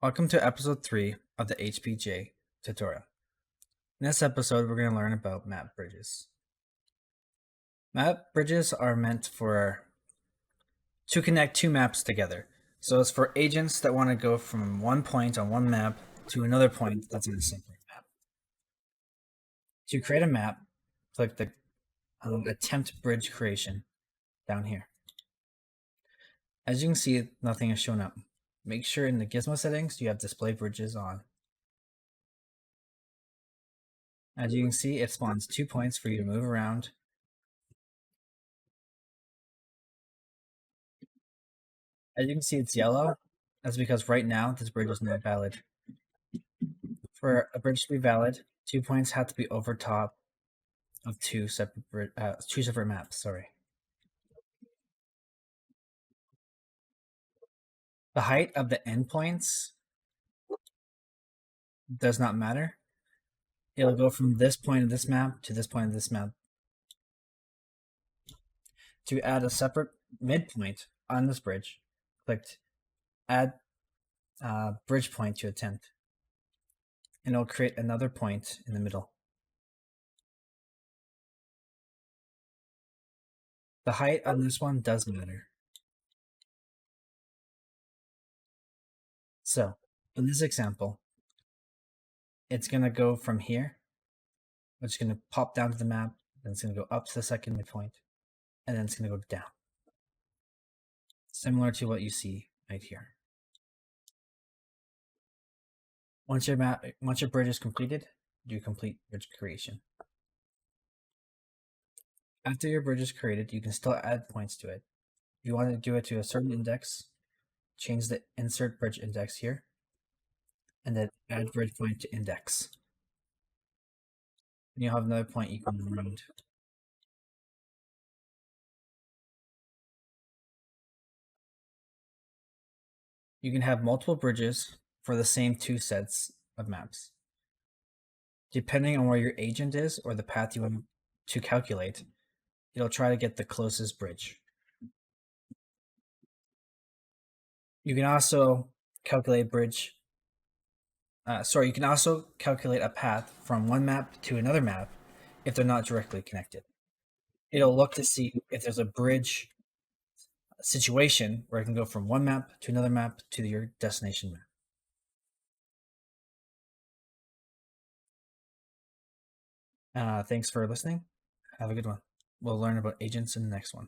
Welcome to episode 3 of the HPJ tutorial. In this episode, we're going to learn about map bridges. Map bridges are meant to connect two maps together. So it's for agents that want to go from one point on one map to another point that's on a separate map. To create a map, click the attempt bridge creation down here. As you can see, nothing is shown up. Make sure in the gizmo settings you have display bridges on. As you can see, it spawns 2 points for you to move around. As you can see, it's yellow. That's because right now this bridge is not valid. For a bridge to be valid, 2 points have to be over top of two separate maps. Sorry. The height of the endpoints does not matter. It'll go from this point of this map to this point of this map. To add a separate midpoint on this bridge, click Add Bridge Point to Attempt, and it'll create another point in the middle. The height on this one does matter. So, in this example, it's going to go from here, which is going to pop down to the map, then it's going to go up to the second midpoint, and then it's going to go down. Similar to what you see right here. Once your bridge is completed, do complete bridge creation. After your bridge is created, you can still add points to it. If you want to do it to a certain index, change the insert bridge index here, and then add bridge point to index. And you'll have another point you can move around. You can have multiple bridges for the same 2 sets of maps. Depending on where your agent is or the path you want to calculate, it'll try to get the closest bridge. You can also calculate you can also calculate a path from one map to another map if they're not directly connected. It'll look to see if there's a bridge situation where it can go from one map to another map to your destination map. Thanks for listening. Have a good one. We'll learn about agents in the next one.